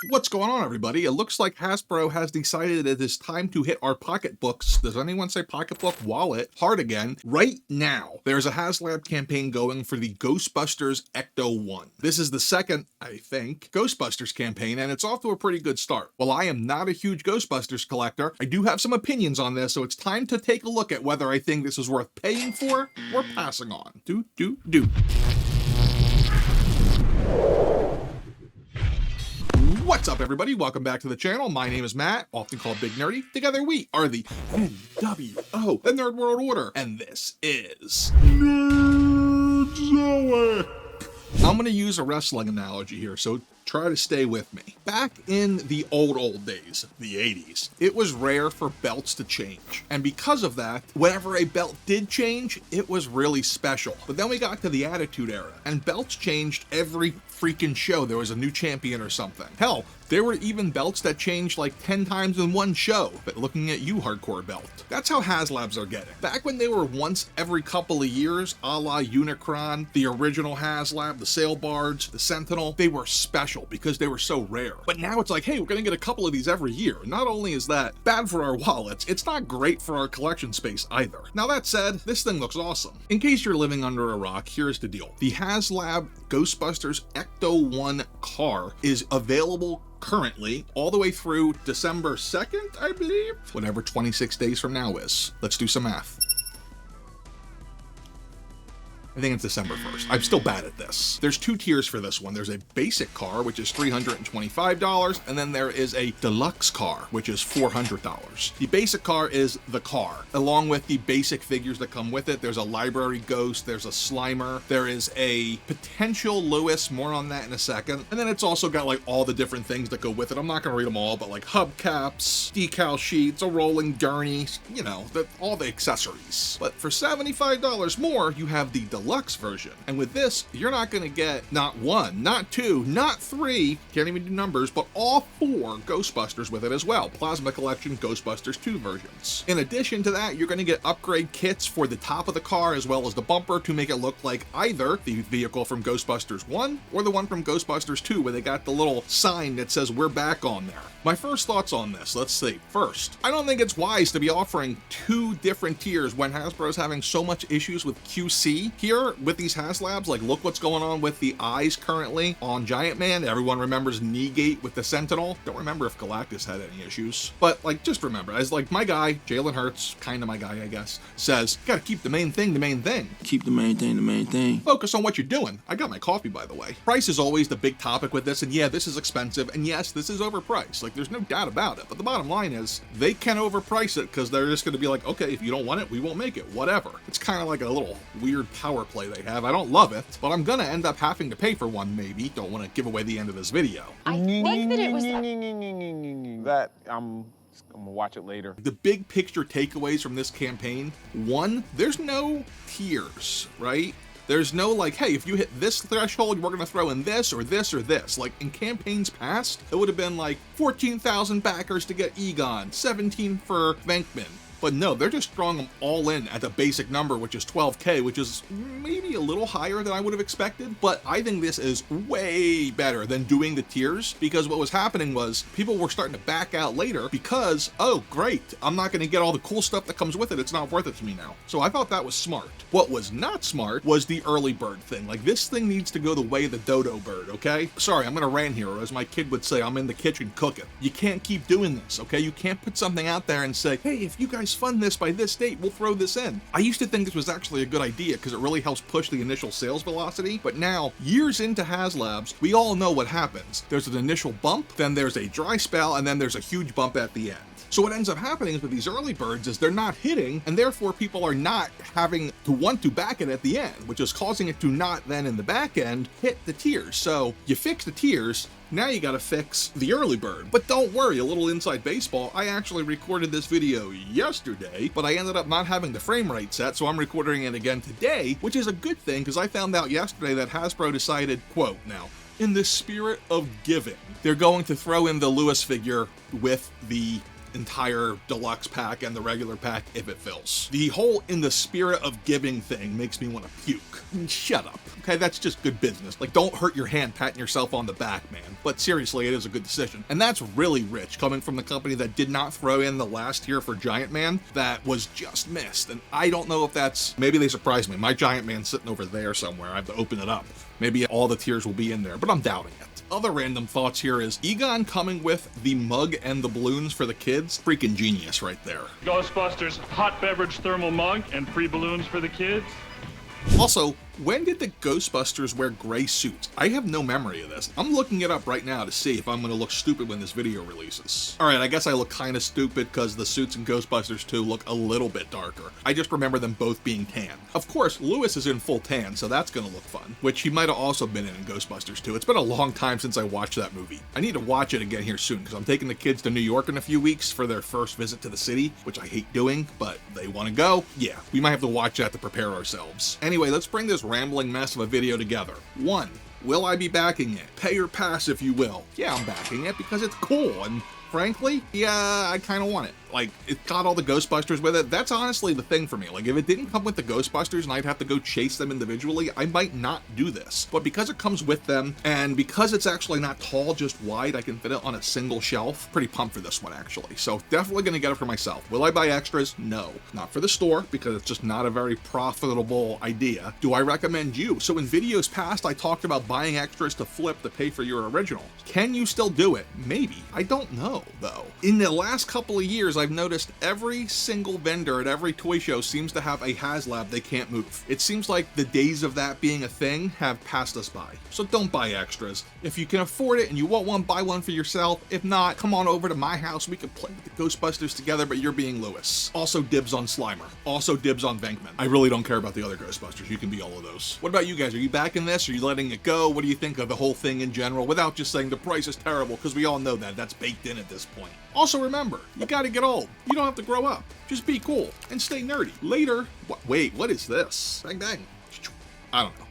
What's going on, everybody? It looks like Hasbro has decided it is time to hit our pocketbooks. Does anyone say pocketbook? Wallet hard again right now. There's a HasLab campaign going for the Ghostbusters Ecto-1. This is the second, I think, Ghostbusters campaign, and it's off to a pretty good start. While I am not a huge Ghostbusters collector, I do have some opinions on this, so it's time to take a look at whether I think this is worth paying for or passing on. Do. What's up, everybody? Welcome back to the channel. My name is Matt, often called Big Nerdy. Together we are the NWO, the Nerd World Order, and this is Nerdzoic. I'm going to use a wrestling analogy here, so try to stay with me. Back in the old days, the 80s, it was rare for belts to change. And because of that, whenever a belt did change, it was really special. But then we got to the Attitude Era, and belts changed every freaking show. There was a new champion or something. Hell, there were even belts that changed like 10 times in one show. But looking at you, hardcore belt. That's how HasLabs are getting. Back when they were once every couple of years, a la Unicron, the original HasLab, the Sailbards, the Sentinel, they were special because they were so rare. But now it's like, hey, we're gonna get a couple of these every year. Not only is that bad for our wallets, it's not great for our collection space either. Now that said, this thing looks awesome. In case you're living under a rock, here's the deal. The HasLab Ghostbusters Ecto-1 car is available currently all the way through December 2nd, I believe. Whatever 26 days from now is. Let's do some math. I think it's December 1st. I'm still bad at this. There's two tiers for this one. There's a basic car, which is $325, and then there is a deluxe car, which is $400. The basic car is the car, along with the basic figures that come with it. There's a library ghost, there's a Slimer, there is a potential Lewis, more on that in a second. And then it's also got like all the different things that go with it. I'm not gonna read them all, but like hubcaps, decal sheets, a rolling gurney, you know, all the accessories. But for $75 more, you have the deluxe version. And with this, you're not going to get not one, not two, not three, can't even do numbers, but all four Ghostbusters with it as well. Plasma Collection Ghostbusters 2 versions. In addition to that, you're going to get upgrade kits for the top of the car as well as the bumper to make it look like either the vehicle from Ghostbusters 1 or the one from Ghostbusters 2 where they got the little sign that says we're back on there. My first thoughts on this, let's see. First, I don't think it's wise to be offering two different tiers when Hasbro is having so much issues with QC here with these HasLabs. Like, look what's going on with the eyes currently on Giant Man. Everyone remembers Kneegate with the Sentinel. Don't remember if Galactus had any issues, but like, just remember, as like my guy, Jalen Hurts, kind of my guy, I guess, says, gotta keep the main thing the main thing. Keep the main thing the main thing. Focus on what you're doing. I got my coffee, by the way. Price is always the big topic with this, and yeah, this is expensive, and yes, this is overpriced. Like, there's no doubt about it, but the bottom line is they can overprice it because they're just going to be like, okay, if you don't want it, we won't make it, whatever. It's kind of like a little weird power play they have. I don't love it, but I'm going to end up having to pay for one, maybe. Don't want to give away the end of this video. I think that it was that I'm gonna watch it later. The big picture takeaways from this campaign: one, there's no tiers, right? There's no like, hey, if you hit this threshold, we're gonna throw in this or this or this. Like in campaigns past, it would have been like 14,000 backers to get Egon, 17 for Venkman. But no, they're just throwing them all in at the basic number, which is 12K, which is maybe a little higher than I would have expected. But I think this is way better than doing the tiers, because what was happening was people were starting to back out later because, oh, great, I'm not going to get all the cool stuff that comes with it. It's not worth it to me now. So I thought that was smart. What was not smart was the early bird thing. Like, this thing needs to go the way of the dodo bird, okay? Sorry, I'm going to rant here, or as my kid would say, I'm in the kitchen cooking. You can't keep doing this, okay? You can't put something out there and say, hey, if you guys fund this by this date, we'll throw this in. I used to think this was actually a good idea because it really helps push the initial sales velocity, but now, years into HasLabs, we all know what happens. There's an initial bump, then there's a dry spell, and then there's a huge bump at the end. So what ends up happening with these early birds is they're not hitting, and therefore people are not having to want to back it at the end, which is causing it to not then in the back end hit the tiers. So you fix the tiers, now you gotta fix the early bird. But don't worry, a little inside baseball, I actually recorded this video yesterday, but I ended up not having the frame rate set, so I'm recording it again today, which is a good thing because I found out yesterday that Hasbro decided, quote now, in the spirit of giving, they're going to throw in the Lewis figure with the entire deluxe pack and the regular pack if it fills. The whole in the spirit of giving thing makes me want to puke. Shut up. Okay, that's just good business. Like, don't hurt your hand patting yourself on the back, man. But seriously, it is a good decision. And that's really rich, coming from the company that did not throw in the last tier for Giant Man that was just missed. And I don't know if that's, maybe they surprised me. My Giant Man's sitting over there somewhere. I have to open it up. Maybe all the tiers will be in there, but I'm doubting it. Other random thoughts here is Egon coming with the mug and the balloons for the kids. Freaking genius right there. Ghostbusters hot beverage thermal mug and free balloons for the kids. Also, when did the Ghostbusters wear gray suits? I have no memory of this. I'm looking it up right now to see if I'm going to look stupid when this video releases. Alright, I guess I look kind of stupid because the suits in Ghostbusters 2 look a little bit darker. I just remember them both being tan. Of course, Lewis is in full tan, so that's going to look fun, which he might have also been in Ghostbusters 2. It's been a long time since I watched that movie. I need to watch it again here soon because I'm taking the kids to New York in a few weeks for their first visit to the city, which I hate doing, but they want to go. Yeah, we might have to watch that to prepare ourselves. Anyway, let's bring this rambling mess of a video together. 1. Will I be backing it? Pay or pass, if you will. Yeah, I'm backing it because it's cool, and frankly, yeah, I kind of want it. Like, it got all the Ghostbusters with it. That's honestly the thing for me. Like, if it didn't come with the Ghostbusters and I'd have to go chase them individually, I might not do this. But because it comes with them, and because it's actually not tall, just wide, I can fit it on a single shelf. Pretty pumped for this one, actually. So definitely gonna get it for myself. Will I buy extras? No. Not for the store, because it's just not a very profitable idea. Do I recommend you? So in videos past, I talked about buying extras to flip to pay for your original. Can you still do it? Maybe. I don't know, though. In the last couple of years, I've noticed every single vendor at every toy show seems to have a HasLab they can't move. It seems like the days of that being a thing have passed us by. So don't buy extras. If you can afford it and you want one, buy one for yourself. If not, come on over to my house. We can play with the Ghostbusters together, but you're being Lewis. Also dibs on Slimer. Also dibs on Venkman. I really don't care about the other Ghostbusters. You can be all of those. What about you guys? Are you backing this? Are you letting it go? What do you think of the whole thing in general without just saying the price is terrible? Because we all know that. That's baked in at this point. Also remember, you gotta get old. You don't have to grow up. Just be cool and stay nerdy. Later. Wait, what is this? Bang, bang. I don't know.